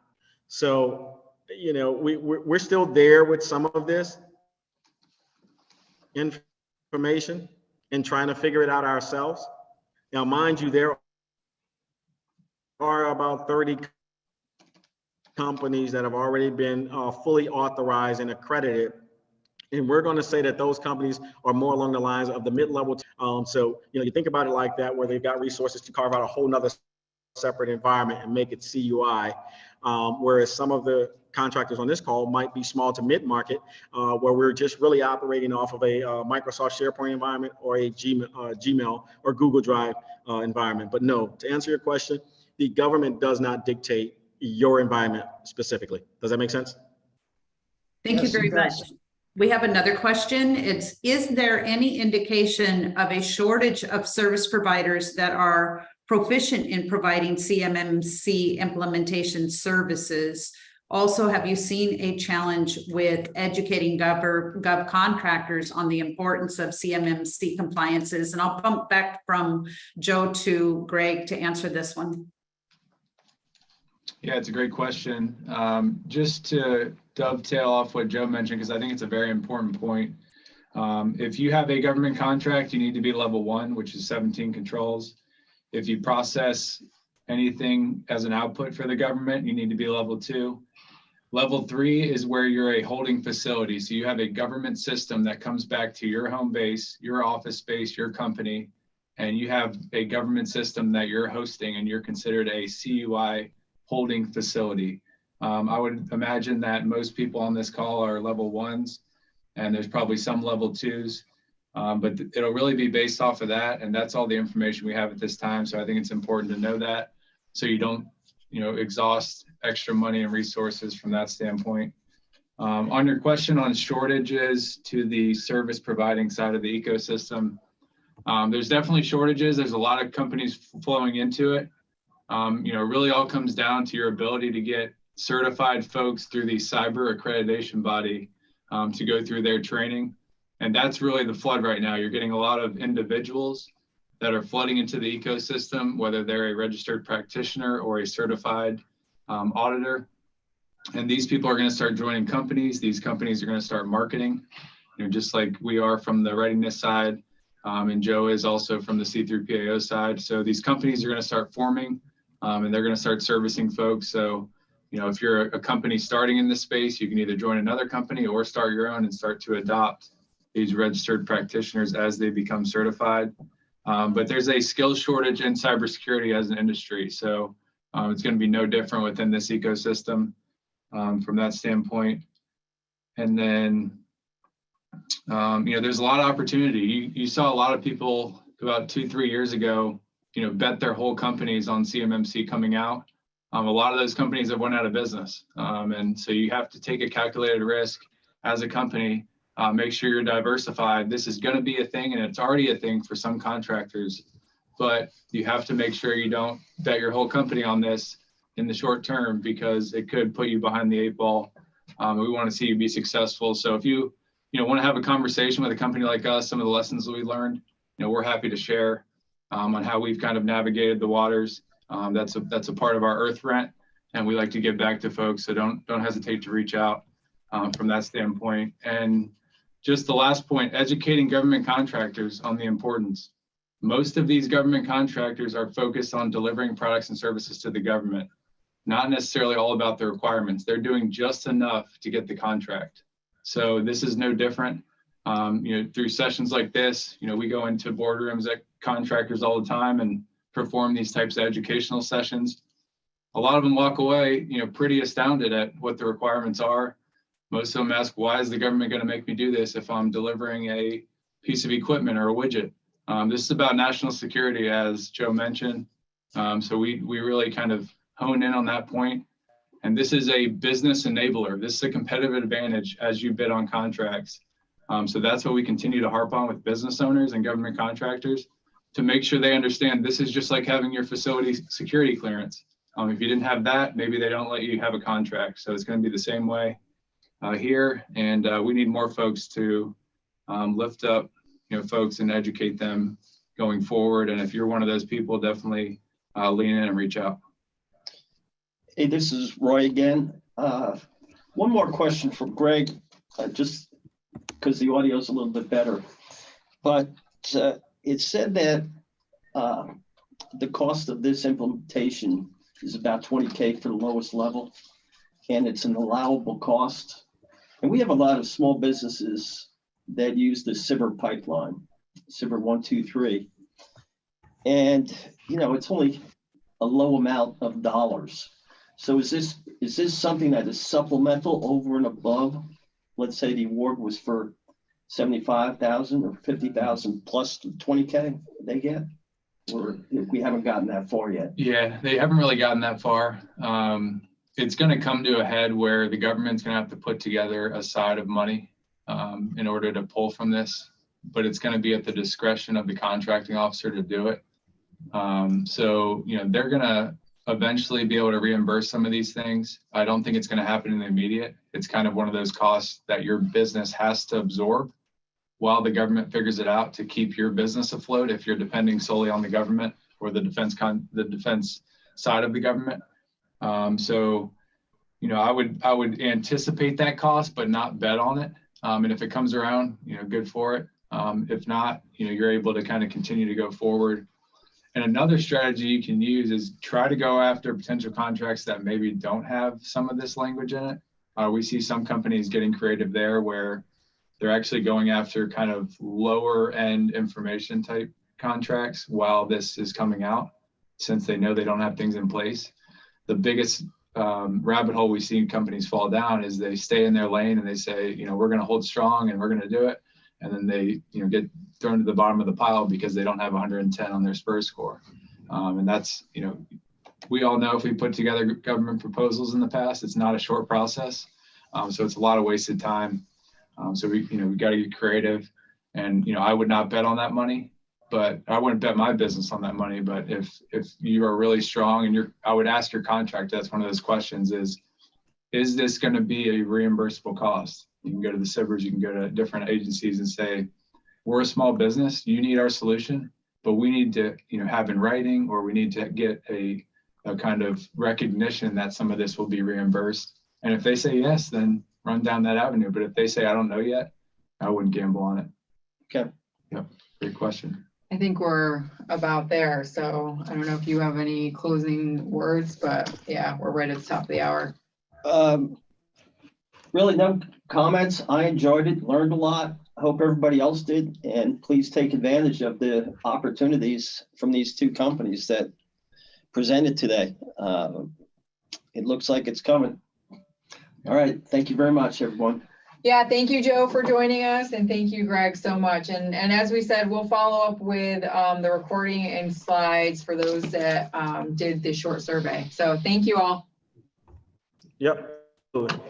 So, you know, we're still there with some of this information and trying to figure it out ourselves. Now, mind you, there are about 30 companies that have already been fully authorized and accredited. And we're going to say that those companies are more along the lines of the mid-level. So, you know, you think about it like that, where they've got resources to carve out a whole nother separate environment and make it CUI. Whereas some of the contractors on this call might be small to mid-market, where we're just really operating off of a Microsoft SharePoint environment or a Gmail or Google Drive environment. But no, to answer your question, the government does not dictate your environment specifically. Does that make sense? Thank you Yes, very it much. does. We have another question. Is there any indication of a shortage of service providers that are proficient in providing CMMC implementation services? Also, have you seen a challenge with educating gov contractors on the importance of CMMC compliances? And I'll bump back from Joe to Greg to answer this one. Yeah, it's a great question. Just to dovetail off what Joe mentioned, because I think it's a very important point. If you have a government contract, you need to be level 1, which is 17 controls. If you process anything as an output for the government, you need to be level 2. Level 3 is where you're a holding facility. So you have a government system that comes back to your home base, your office space, your company, and you have a government system that you're hosting, and you're considered a CUI holding facility. I would imagine that most people on this call are level 1s, and there's probably some level 2s, but it'll really be based off of that, and that's all the information we have at this time. So I think it's important to know that, so you don't, you know, exhaust extra money and resources from that standpoint. On your question on shortages to the service providing side of the ecosystem, there's definitely shortages. There's a lot of companies flowing into it. You know, it really all comes down to your ability to get certified folks through the cyber accreditation body to go through their training. And that's really the flood right now. You're getting a lot of individuals that are flooding into the ecosystem, whether they're a registered practitioner or a certified auditor. And these people are going to start joining companies. These companies are going to start marketing, you know, just like we are from the readiness side. And Joe is also from the C3PAO side. So these companies are going to start forming. And they're going to start servicing folks. So, you know, if you're a company starting in this space, you can either join another company or start your own and start to adopt these registered practitioners as they become certified. But there's a skill shortage in cybersecurity as an industry. So it's going to be no different within this ecosystem from that standpoint. And then, you know, there's a lot of opportunity. You saw a lot of people about 2-3 years ago, you know, bet their whole companies on CMMC coming out. A lot of those companies have went out of business. And so you have to take a calculated risk as a company, make sure you're diversified. This is going to be a thing, and it's already a thing for some contractors, but you have to make sure you don't bet your whole company on this in the short term, because it could put you behind the 8 ball. We want to see you be successful. So if you want to have a conversation with a company like us, some of the lessons that we learned, you know, we're happy to share on how we've kind of navigated the waters. That's a part of our earth rent, and we like to give back to folks. So don't hesitate to reach out from that standpoint. And just the last point, educating government contractors on the importance. Most of these government contractors are focused on delivering products and services to the government, not necessarily all about the requirements. They're doing just enough to get the contract. So this is no different. You know, through sessions like this, you know, we go into boardrooms at contractors all the time and perform these types of educational sessions. A lot of them walk away, you know, pretty astounded at what the requirements are. Most of them ask, why is the government going to make me do this if I'm delivering a piece of equipment or a widget? This is about national security, as Joe mentioned. So we really kind of hone in on that point. And this is a business enabler. This is a competitive advantage as you bid on contracts. So that's what we continue to harp on with business owners and government contractors, to make sure they understand this is just like having your facility security clearance. If you didn't have that, maybe they don't let you have a contract. So it's going to be the same way here. And we need more folks to lift up, folks and educate them going forward. And if you're one of those people, definitely lean in and reach out. Hey, this is Roy again. One more question for Greg, just because the audio is a little bit better. But it said that the cost of this implementation is about $20K for the lowest level, and it's an allowable cost. And we have a lot of small businesses that use the SIBR pipeline, SIBR 1, 2, 3. And, it's only a low amount of dollars. So is this something that is supplemental over and above? Let's say the award was for 75,000 or 50,000 plus the 20K they get, or we haven't gotten that far yet? Yeah, they haven't really gotten that far. It's going to come to a head where the government's going to have to put together a side of money in order to pull from this, but it's going to be at the discretion of the contracting officer to do it. So, they're going to eventually be able to reimburse some of these things. I don't think it's going to happen in the immediate. It's kind of one of those costs that your business has to absorb while the government figures it out to keep your business afloat if you're depending solely on the government or the defense side of the government. So, I would anticipate that cost, but not bet on it. And if it comes around, good for it. If not, you're able to kind of continue to go forward. And another strategy you can use is try to go after potential contracts that maybe don't have some of this language in it. We see some companies getting creative there where they're actually going after kind of lower end information type contracts while this is coming out, since they know they don't have things in place. The biggest rabbit hole we see companies fall down is they stay in their lane and they say, we're going to hold strong and we're going to do it. And then they, get thrown to the bottom of the pile because they don't have 110 on their SPUR score. And that's, we all know if we put together government proposals in the past, it's not a short process. So it's a lot of wasted time. So we got to get creative, and, I would not bet on that money, but I wouldn't bet my business on that money. But if you are really strong and I would ask your contractor, that's one of those questions is this going to be a reimbursable cost? You can go to the SIBRs, you can go to different agencies and say, we're a small business, you need our solution, but we need to, have in writing, or we need to get a kind of recognition that some of this will be reimbursed. And if they say yes, then run down that avenue. But if they say, I don't know yet, I wouldn't gamble on it. Okay. Yep. Great question. I think we're about there. So I don't know if you have any closing words, but yeah, we're right at the top of the hour. Really no comments. I enjoyed it, learned a lot. I hope everybody else did. And please take advantage of the opportunities from these two companies that presented today. It looks like it's coming. All right. Thank you very much, everyone. Yeah, thank you, Joe, for joining us, and thank you, Greg, so much. And as we said, we'll follow up with the recording and slides for those that did the short survey. So thank you all. Yep. Absolutely.